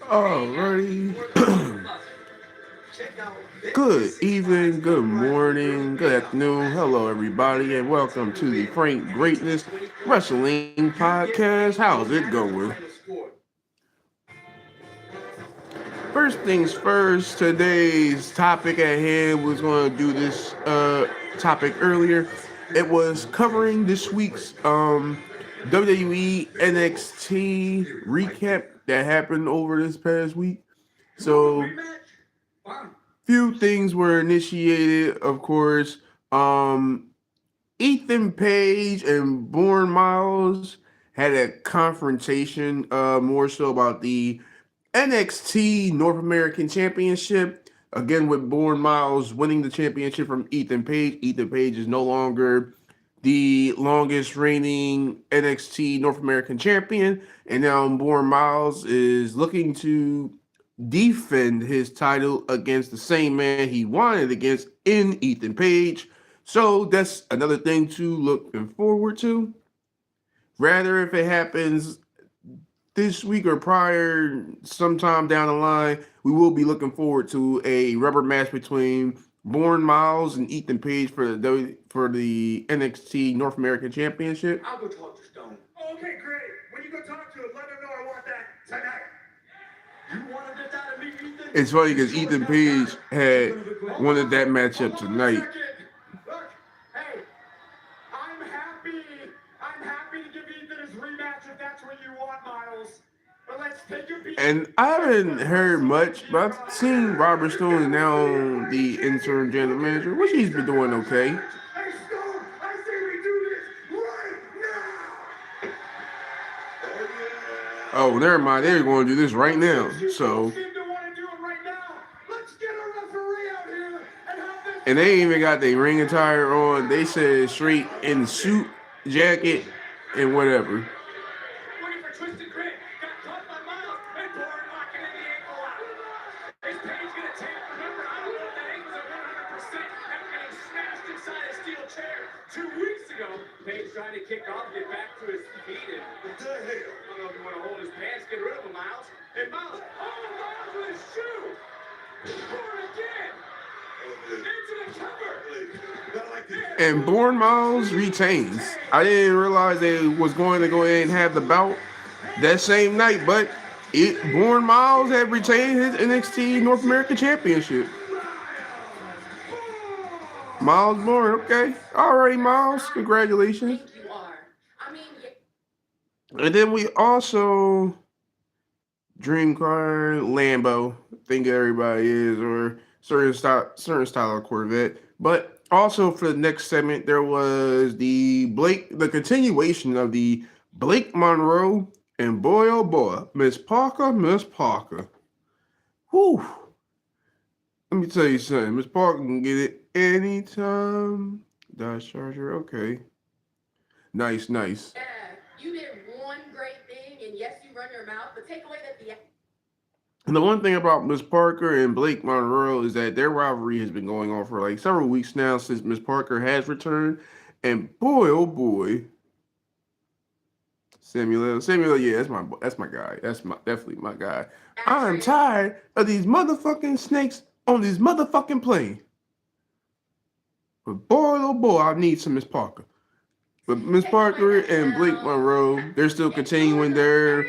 Alrighty. Good evening, good morning, good afternoon. Hello, everybody, and welcome to the Frank Greatness Wrestling Podcast. How's it going? First things first, today's topic at hand was going to do this topic earlier. It was covering this week's WWE NXT recap that happened over this past week. So few things were initiated, of course. Ethan Page and Bourne Miles had a confrontation, more so about the NXT North American Championship. Again, with Bourne Miles winning the championship from Ethan Page. Ethan Page is no longer the longest reigning NXT North American champion, and now Bourne Miles is looking to defend his title against the same man he won it against in Ethan Page. So that's another thing to look forward to. Rather, if it happens this week or prior, sometime down the line, we will be looking forward to a rubber match between Bourne Miles and Ethan Page for the NXT North American Championship. I'll go talk to Stone. Okay, great. When you go talk to him, let him know I want that tonight. You wanted this out of me, Ethan? It's funny because Ethan Page had wanted that matchup tonight. Look, hey, I'm happy to give Ethan his rematch if that's what you want, Miles. But let's take a beat. And I haven't heard much, but I've seen Robert Stone is now the interim general manager, which he's been doing okay. Hey, Stone, I say we do this right now. Oh, never mind. They're going to do this right now. So, and they ain't even got their ring attire on. They said straight in suit, jacket, and whatever. Page trying to kick off, get back to his feet, and what the hell? I don't know if you want to hold his pants, get rid of him, Miles. And Miles, Miles with his shoe! Born again! Into the cover! And Bourne Miles retains. I didn't realize they was going to go ahead and have the bout that same night, but Bourne Miles had retained his NXT North American Championship. Miles Bourne, okay. All right, Miles. Congratulations. Thank you, R. I mean, And then we also Dream Car Lambo, I think everybody is, or certain style of Corvette. But also for the next segment, there was the continuation of the Blake Monroe, and boy oh boy, Miss Parker. Whew. Let me tell you something. Miss Parker can get it anytime. Dodge Charger, okay. Nice. yeah, you did one great thing, and yes, you run your mouth, but take away that the. And the one thing about Miss Parker and Blake Monroe is that their rivalry has been going on for like several weeks now since Miss Parker has returned. And boy, oh boy, Samuel, yeah, that's my guy. That's definitely my guy. I'm tired of these motherfucking snakes on this motherfucking plane. But boy, oh boy, I need some Miss Parker. But Miss Parker and Blake Monroe, they're still continuing their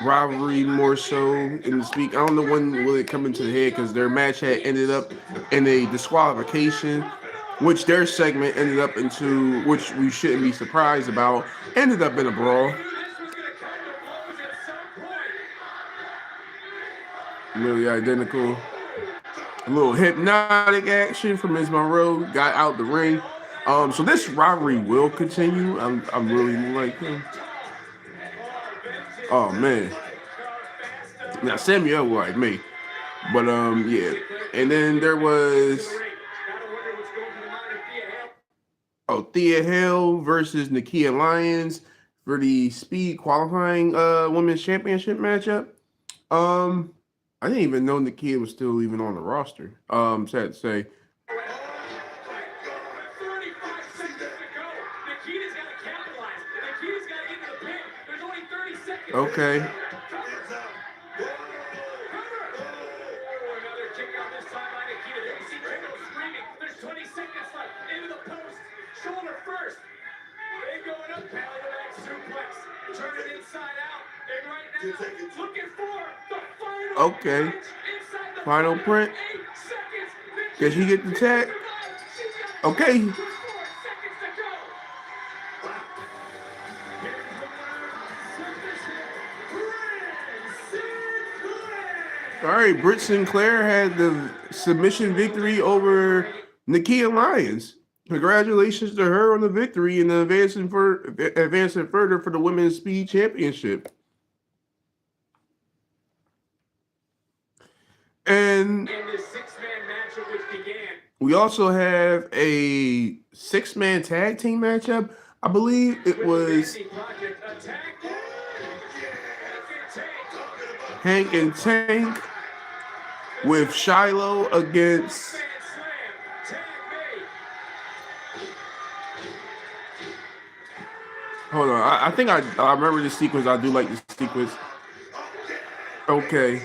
rivalry more so in the speak. I don't know when will it come into the head because their match had ended up in a disqualification, which their segment ended up into, which we shouldn't be surprised about, ended up in a brawl. Really identical. A little hypnotic action from Ms. Monroe, got out the ring. So this rivalry will continue. I'm really like him. Oh man. Now Samuel like me. But yeah. And then there was Thea Hale versus Nakia Lyons for the speed qualifying women's championship matchup. I didn't even know Nakia was still even on the roster. Sad to say. Okay. see Kendall screaming. There's 20 seconds left. Into the post. Shoulder first. They going up, belly to back suplex. Turn it inside out. And right now, looking for the final Okay. punch inside the Final print. 8 seconds. Does she get the tag? Okay. With 4 seconds to go. Here's the winner, submission, All right, Britt Sinclair had the submission victory over Nakia Lyons. Congratulations to her on the victory and advancing further for the Women's Speed Championship. And in this 6-man matchup which began. We also have a 6-man tag team matchup. I believe it was Hank and Tank with Shiloh against. Hold on, I think I remember this sequence. I do like this sequence. Okay.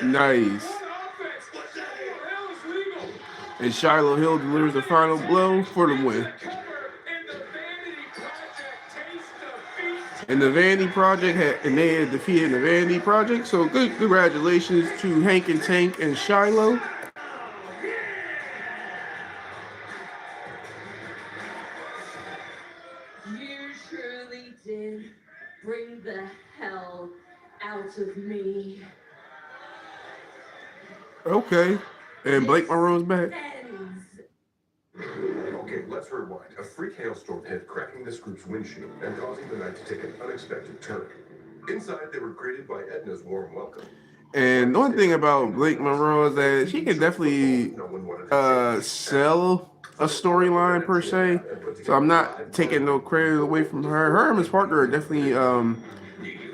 Nice. And Shiloh Hill delivers the final blow for the win. And the Vanity Project they had defeated the Vanity Project. So congratulations to Hank and Tank and Shiloh. You truly did bring the hell out of me. Okay. And Blake Monroe's back. Okay, let's rewind. A freak hailstorm hit, cracking this group's windshield and causing the night to take an unexpected turn. Inside, they were greeted by Edna's warm welcome. And the one thing about Blake Monroe is that she can definitely sell a storyline per se. So I'm not taking no credit away from her. Her and Miss Parker are definitely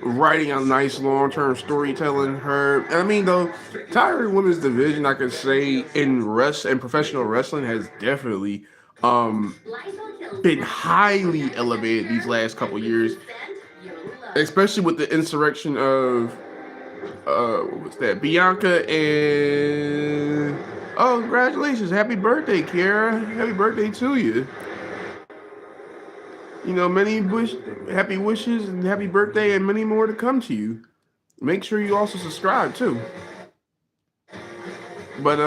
writing a nice long-term storytelling. I mean, though, entire women's division, I could say, in professional wrestling has definitely been highly elevated these last couple years, especially with the insurrection of what was that? Bianca and congratulations, happy birthday, Kiara! Happy birthday to you. You know, happy wishes and happy birthday and many more to come to you. Make sure you also subscribe too. But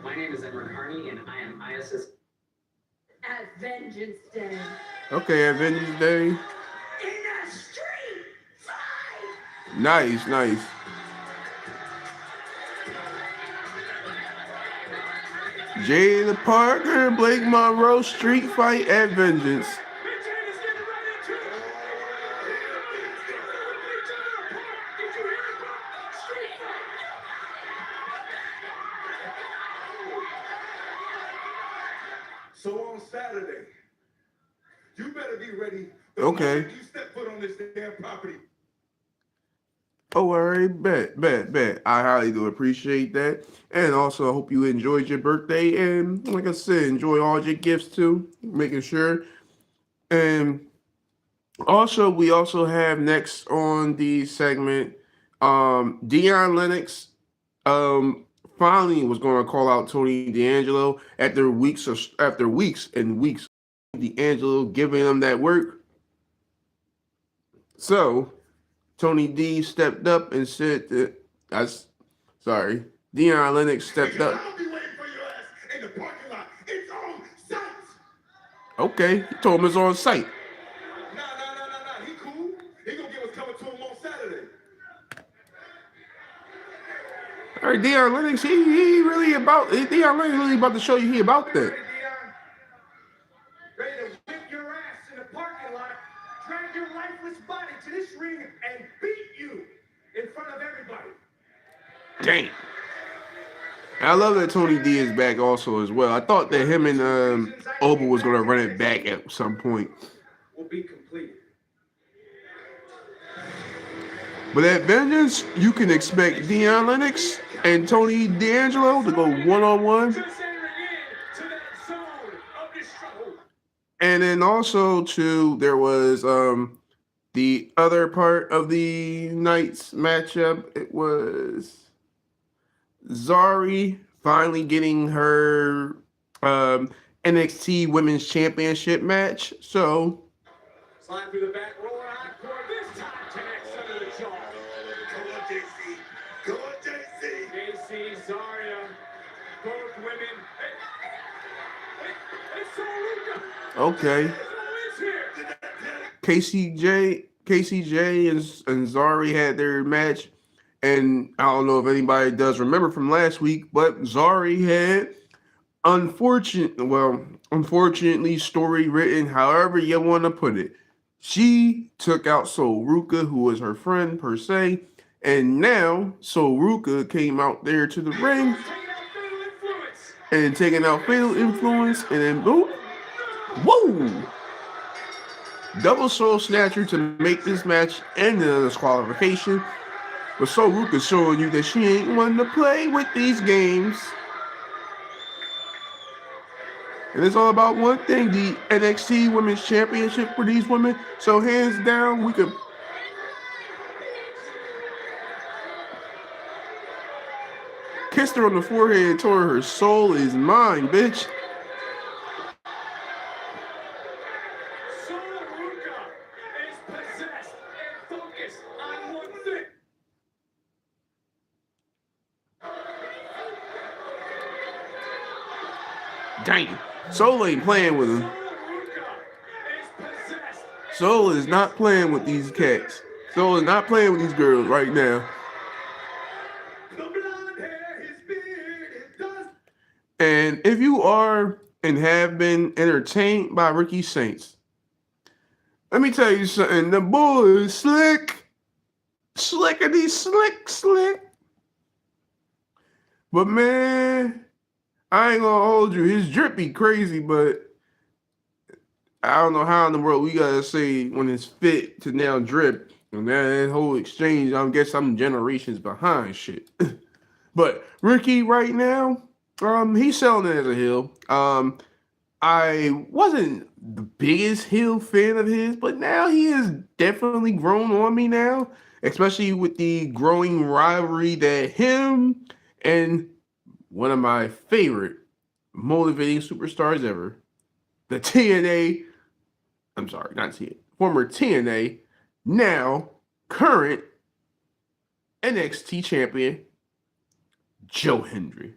my name is Edward Harney and I am ISS at Vengeance Day. Okay, at Vengeance Day. In a street fight. Nice. Jada Parker, Blake Monroe, street fight at Vengeance. So on Saturday, you better be ready. Okay. You step foot on this damn property. Oh, all right, bet. I highly do appreciate that. And also, I hope you enjoyed your birthday. And like I said, enjoy all your gifts too, making sure. And also, we also have next on the segment, Dion Lennox finally was going to call out Tony D'Angelo after weeks and weeks of D'Angelo giving him that work. So Tony D stepped up and said that Dion Lennox stepped up. I'll be waiting for your ass in the parking lot. It's on site. Okay, he told him it's on site. No. He cool. He gonna get what's coming to him on Saturday. All right, Dion Lennox, Dion Lennox really about to show you he about that. Ready to whip your ass in the parking lot, drag your lifeless body to this ring, and beat you in front of everybody. Dang. I love that Tony D is back also as well. I thought that him and Oba was going to run it back at some point. Will be completed. But at Vengeance, you can expect Dion Lennox and Tony D'Angelo to go one-on-one. And then also, too, there was the other part of the night's matchup, it was Zari finally getting her NXT Women's Championship match. So, Slide through the back, roll encore. This time connects under the jaw. Come on, JC. Come on, JC. JC, Zarya, both women. It's Saruka. okay. KCJ and Zari had their match. And I don't know if anybody does remember from last week, but Zari had unfortunately story written, however you want to put it. She took out Soruka, who was her friend per se, and now Soruka came out there to the ring and taking out Fatal Influence, and then boom, whoa! Double Soul Snatcher to make this match end in a disqualification. But Soruka showing you that she ain't one to play with these games. And it's all about one thing, the NXT Women's Championship for these women. So hands down, we could kissed her on the forehead and told her soul is mine, bitch. Saruka is possessed and focused on one thing. Dang. Soul ain't playing with him. Soul is not playing with these cats. Soul is not playing with these girls right now. And if you are and have been entertained by Ricky Saints, let me tell you something. The boy is slick. Slickety slick. But man, I ain't gonna hold you. His drip be crazy, but I don't know how in the world we gotta say when it's fit to now drip. And that whole exchange, I guess I'm generations behind shit. But Ricky right now, he's selling it as a heel. I wasn't the biggest heel fan of his, but now he has definitely grown on me now, especially with the growing rivalry that him and one of my favorite motivating superstars ever, the former TNA, now current NXT champion, Joe Hendry.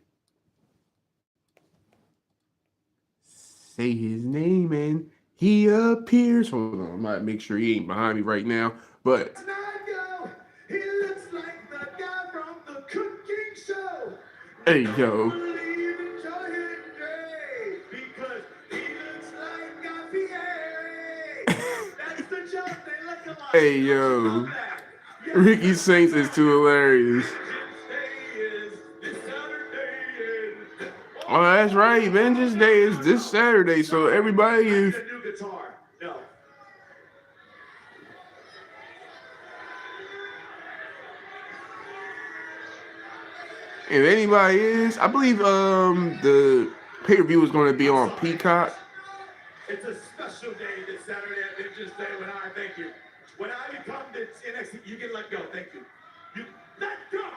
Say his name and he appears. Hold on, I might make sure he ain't behind me right now, but He looks like the guy from the cooking show. hey yo. Because he looks like a That's the joke they look alike. Hey yo. Ricky Saints is too hilarious. Oh, that's right. Vengeance Day is this Saturday, so everybody is. If anybody is, I believe the pay-per-view is going to be on Peacock. It's a special day this Saturday at Vengeance Day when I thank you. When I become the NXT, you can let go. Thank you. You let go.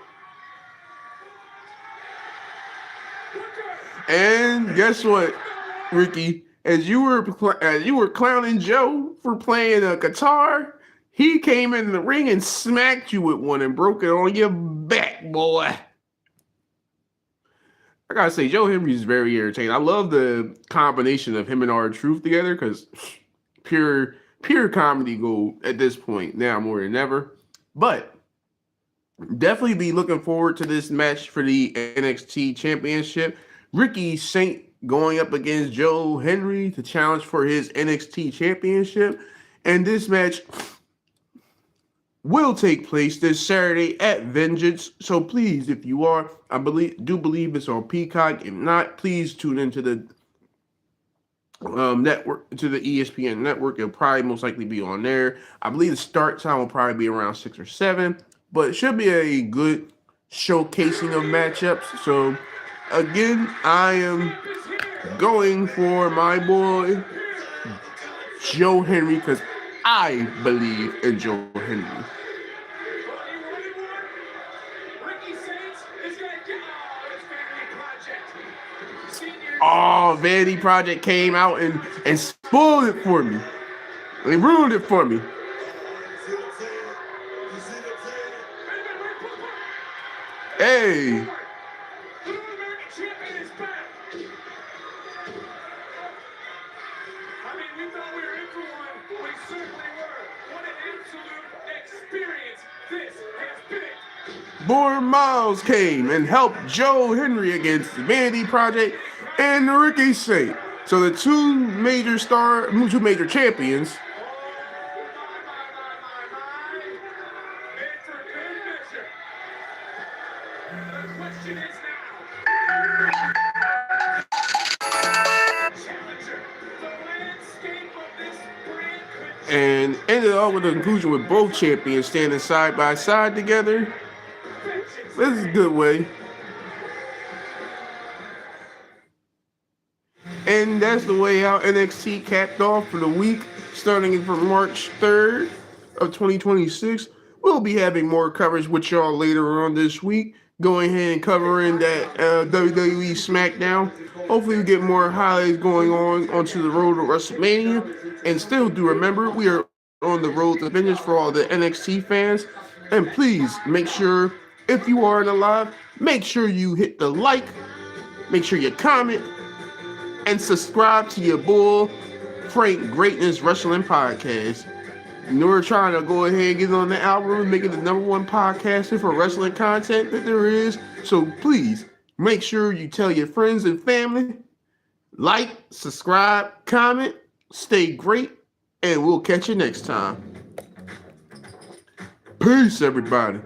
And guess what, Ricky? As you were clowning Joe for playing a guitar, he came in the ring and smacked you with one and broke it on your back, boy. I gotta say, Joe Henry is very irritating. I love the combination of him and R-Truth together because pure comedy gold at this point now more than ever. But definitely be looking forward to this match for the NXT Championship. Ricky Saint going up against Joe Hendry to challenge for his NXT Championship. And this match will take place this Saturday at Vengeance. So please, if you are, I do believe it's on Peacock. If not, please tune into the network, to the ESPN network. It'll probably most likely be on there. I believe the start time will probably be around 6 or 7, but it should be a good showcasing of matchups. So again, I am going for my boy Joe Henry because I believe in Joe Henry. Ricky Saints is going to get. Oh, it's Vanity Project. Seniors. Oh, Vanity Project came out and spoiled it for me. They ruined it for me. Hey, The North American champion is back. I mean, we thought we were in for one. We certainly were. What an absolute experience this has been. Born Miles came and helped Joe Henry against Vanity Project and Ricky Saint. So the two major champions. And for good measure. The question is now. Challenger. The landscape of this brand could And ended off with a conclusion with both champions standing side by side together. This is a good way. And that's the way how NXT capped off for the week, starting from March 3rd of 2026. We'll be having more coverage with y'all later on this week. Going ahead and covering that WWE SmackDown. Hopefully we get more highlights going on onto the road to WrestleMania. And still do remember, we are on the road to finish for all the NXT fans. And please make sure, if you are in the live, make sure you hit the like, make sure you comment, and subscribe to your Bull Frank Greatness Wrestling Podcast. And we're trying to go ahead and get on the algorithm, make it the #1 podcaster for wrestling content that there is. So please make sure you tell your friends and family, like, subscribe, comment, stay great, and we'll catch you next time. Peace, everybody.